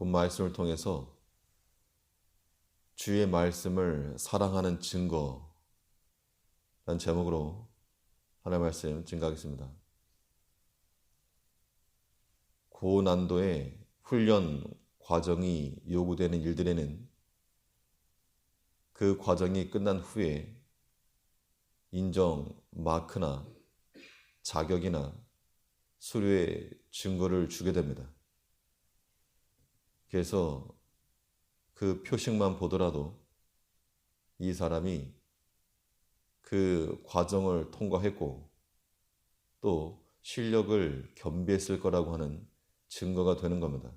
본 말씀을 통해서 주의 말씀을 사랑하는 증거란 제목으로 하나님의 말씀 증거하겠습니다. 고난도의 훈련 과정이 요구되는 일들에는 그 과정이 끝난 후에 인정 마크나 자격이나 수료의 증거를 주게 됩니다. 그래서 그 표식만 보더라도 이 사람이 그 과정을 통과했고 또 실력을 겸비했을 거라고 하는 증거가 되는 겁니다.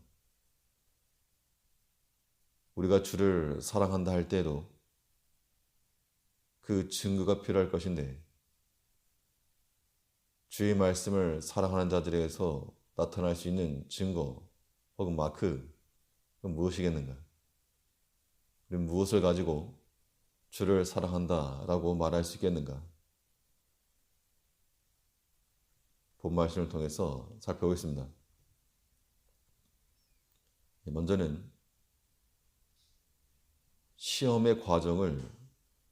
우리가 주를 사랑한다 할 때에도 그 증거가 필요할 것인데 주의 말씀을 사랑하는 자들에게서 나타날 수 있는 증거 혹은 마크, 그건 무엇이겠는가? 우리는 무엇을 가지고 주를 사랑한다라고 말할 수 있겠는가? 본 말씀을 통해서 살펴보겠습니다. 먼저는 시험의 과정을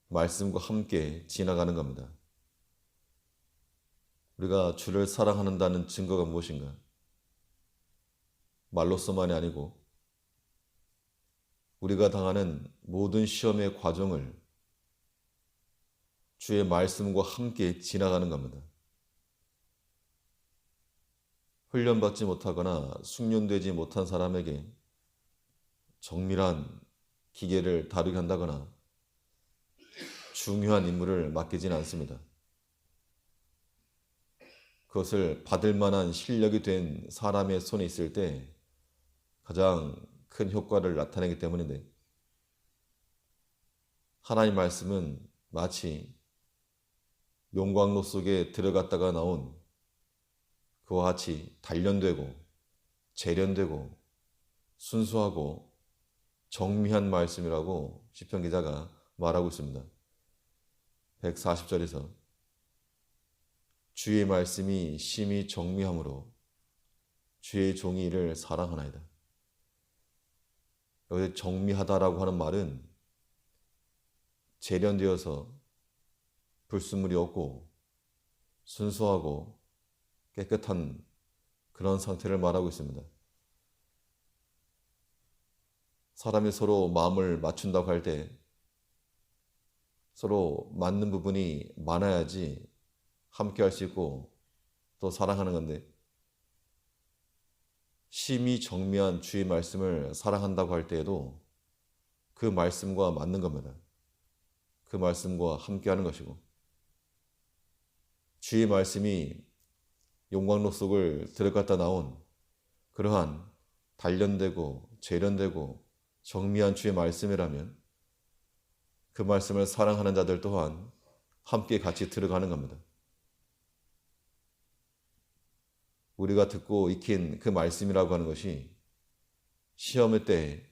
말씀과 함께 지나가는 겁니다. 우리가 주를 사랑한다는 증거가 무엇인가? 말로서만이 아니고 우리가 당하는 모든 시험의 과정을 주의 말씀과 함께 지나가는 겁니다. 훈련받지 못하거나 숙련되지 못한 사람에게 정밀한 기계를 다루게 한다거나 중요한 임무를 맡기지는 않습니다. 그것을 받을 만한 실력이 된 사람의 손에 있을 때 가장 큰 효과를 나타내기 때문인데, 하나님 말씀은 마치 용광로 속에 들어갔다가 나온 그와 같이 단련되고 재련되고 순수하고 정밀한 말씀이라고 시편 기자가 말하고 있습니다. 140절에서 주의 말씀이 심히 정밀함으로 주의 종이 이를 사랑하나이다. 여기서 정밀하다라고 하는 말은 재련되어서 불순물이 없고 순수하고 깨끗한 그런 상태를 말하고 있습니다. 사람이 서로 마음을 맞춘다고 할 때 서로 맞는 부분이 많아야지 함께 할 수 있고 또 사랑하는 건데, 심히 정밀한 주의 말씀을 사랑한다고 할 때에도 그 말씀과 맞는 겁니다. 그 말씀과 함께 하는 것이고, 주의 말씀이 용광로 속을 들어갔다 나온 그러한 단련되고 재련되고 정밀한 주의 말씀이라면 그 말씀을 사랑하는 자들 또한 함께 같이 들어가는 겁니다. 우리가 듣고 익힌 그 말씀이라고 하는 것이 시험의 때에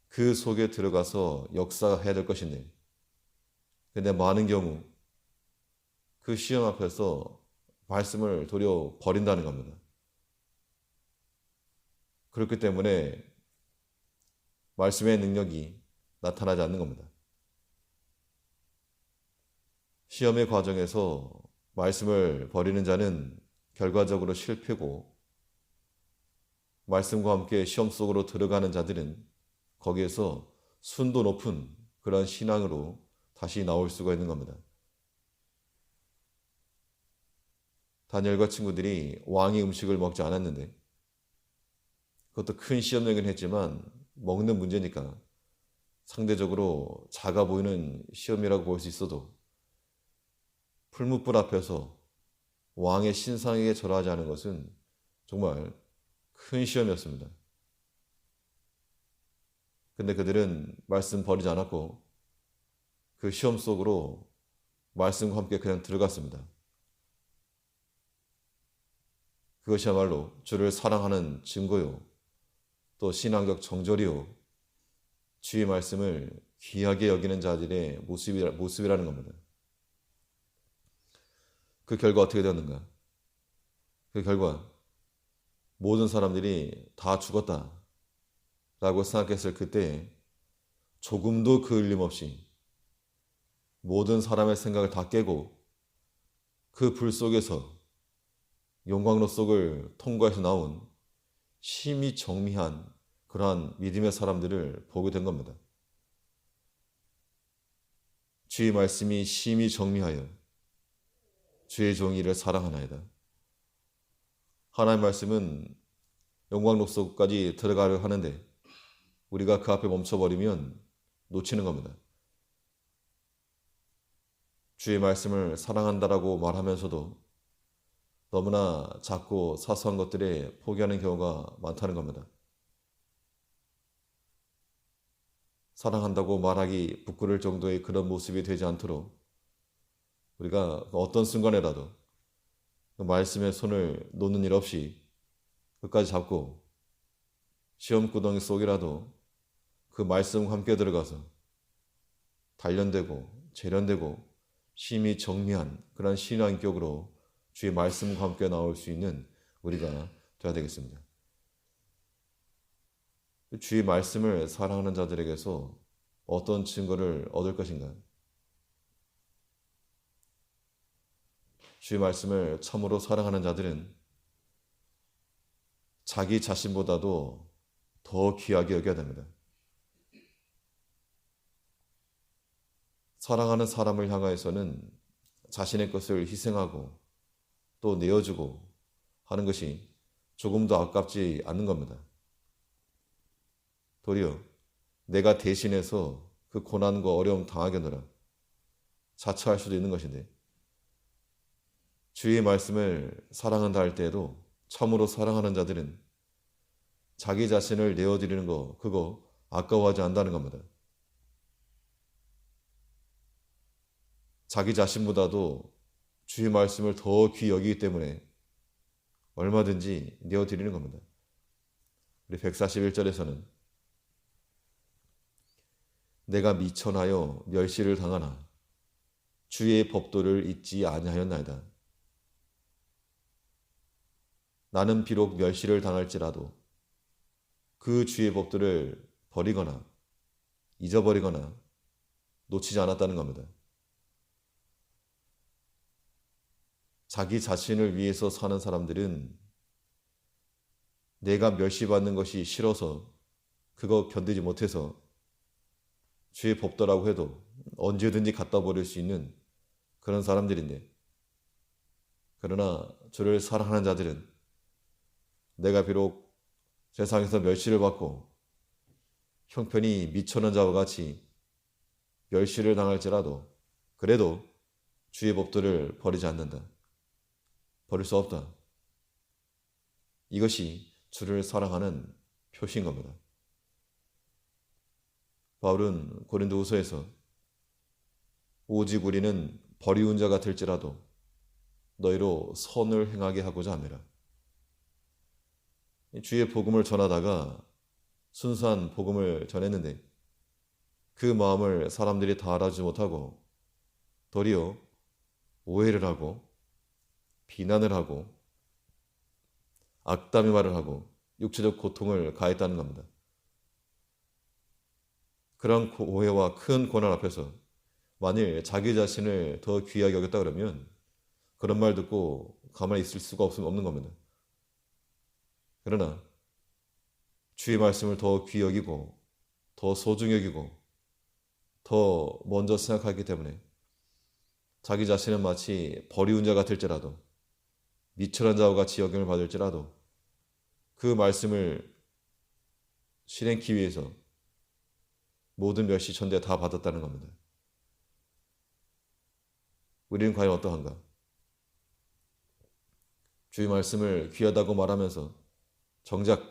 그 속에 들어가서 역사해야 될 것인데, 근데 많은 경우 그 시험 앞에서 말씀을 도려 버린다는 겁니다. 그렇기 때문에 말씀의 능력이 나타나지 않는 겁니다. 시험의 과정에서 말씀을 버리는 자는 결과적으로 실패고, 말씀과 함께 시험 속으로 들어가는 자들은 거기에서 순도 높은 그런 신앙으로 다시 나올 수가 있는 겁니다. 다니엘과 친구들이 왕의 음식을 먹지 않았는데, 그것도 큰 시험이긴 했지만 먹는 문제니까 상대적으로 작아 보이는 시험이라고 볼 수 있어도 풀무불 앞에서 왕의 신상에게 절하지 않은 것은 정말 큰 시험이었습니다. 근데 그들은 말씀 버리지 않았고 그 시험 속으로 말씀과 함께 그냥 들어갔습니다. 그것이야말로 주를 사랑하는 증거요, 또 신앙적 정절이요, 주의 말씀을 귀하게 여기는 자들의 모습이라는 겁니다. 그 결과 어떻게 되었는가? 그 결과 모든 사람들이 다 죽었다. 라고 생각했을 그때에 조금도 그을림 없이 모든 사람의 생각을 다 깨고 그 불 속에서 용광로 속을 통과해서 나온 심히 정밀한 그러한 믿음의 사람들을 보게 된 겁니다. 주의 말씀이 심히 정밀하여 주의 종이를 사랑하나이다. 하나님의 말씀은 용광로 속까지 들어가려 하는데 우리가 그 앞에 멈춰버리면 놓치는 겁니다. 주의 말씀을 사랑한다라고 말하면서도 너무나 작고 사소한 것들에 포기하는 경우가 많다는 겁니다. 사랑한다고 말하기 부끄러울 정도의 그런 모습이 되지 않도록 우리가 어떤 순간에라도 그 말씀에 손을 놓는 일 없이 끝까지 잡고 시험구덩이 속이라도 그 말씀과 함께 들어가서 단련되고 재련되고 심히 정리한 그런 신앙격으로 주의 말씀과 함께 나올 수 있는 우리가 되어야 되겠습니다. 주의 말씀을 사랑하는 자들에게서 어떤 증거를 얻을 것인가? 주의 말씀을 참으로 사랑하는 자들은 자기 자신보다도 더 귀하게 여겨야 됩니다. 사랑하는 사람을 향하여서는 자신의 것을 희생하고 또 내어주고 하는 것이 조금도 아깝지 않는 겁니다. 도리어 내가 대신해서 그 고난과 어려움 당하겠노라 자처할 수도 있는 것인데 주의 말씀을 사랑한다 할 때에도 참으로 사랑하는 자들은 자기 자신을 내어드리는 거 그거 아까워하지 않는다는 겁니다. 자기 자신보다도 주의 말씀을 더 귀히 여기기 때문에 얼마든지 내어드리는 겁니다. 우리 141절에서는 내가 미천하여 멸시를 당하나 주의 법도를 잊지 아니하였나이다. 나는 비록 멸시를 당할지라도 그 주의 법도를 버리거나 잊어버리거나 놓치지 않았다는 겁니다. 자기 자신을 위해서 사는 사람들은 내가 멸시받는 것이 싫어서 그거 견디지 못해서 주의 법도라고 해도 언제든지 갖다 버릴 수 있는 그런 사람들인데 그러나 주를 사랑하는 자들은 내가 비록 세상에서 멸시를 받고 형편이 미천한 자와 같이 멸시를 당할지라도 그래도 주의 법도를 버리지 않는다. 버릴 수 없다. 이것이 주를 사랑하는 표시인 겁니다. 바울은 고린도후서에서 오직 우리는 버리운 자가 될지라도 너희로 선을 행하게 하고자 함이라. 주의 복음을 전하다가 순수한 복음을 전했는데 그 마음을 사람들이 다 알아주지 못하고 도리어 오해를 하고 비난을 하고 악담의 말을 하고 육체적 고통을 가했다는 겁니다. 그런 오해와 큰 고난 앞에서 만일 자기 자신을 더 귀하게 여겼다 그러면 그런 말 듣고 가만히 있을 수가 없는 겁니다. 그러나 주의 말씀을 더 귀히 여기고 더 소중히 여기고 더 먼저 생각하기 때문에 자기 자신은 마치 버리운 자 같을지라도 미천한 자와 같이 여김을 받을지라도 그 말씀을 실행하기 위해서 모든 멸시 천대 다 받았다는 겁니다. 우리는 과연 어떠한가? 주의 말씀을 귀하다고 말하면서 정작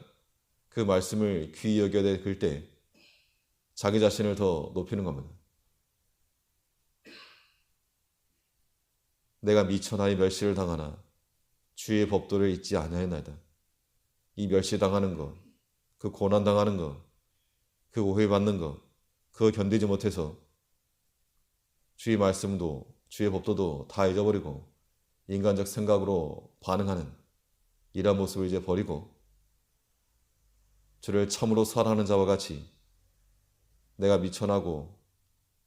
그 말씀을 귀히 여겨야 될 때 자기 자신을 더 높이는 겁니다. 내가 미천하여 멸시를 당하나 주의 법도를 잊지 아니하였나이다. 이 멸시당하는 것, 그 고난당하는 것, 그 오해받는 것, 그거 견디지 못해서 주의 말씀도 주의 법도도 다 잊어버리고 인간적 생각으로 반응하는 이런 모습을 이제 버리고 주를 참으로 사랑하는 자와 같이 내가 미천하고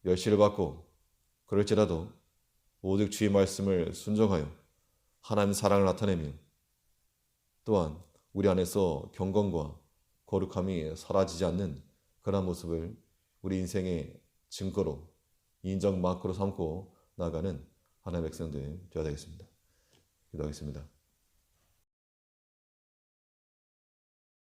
멸시를 받고 그럴지라도 오직 주의 말씀을 순종하여 하나님의 사랑을 나타내며 또한 우리 안에서 경건과 거룩함이 사라지지 않는 그런 모습을 우리 인생의 증거로 인정 마크로 삼고 나아가는 하나님의 백성들 되어야 되겠습니다. 기도하겠습니다.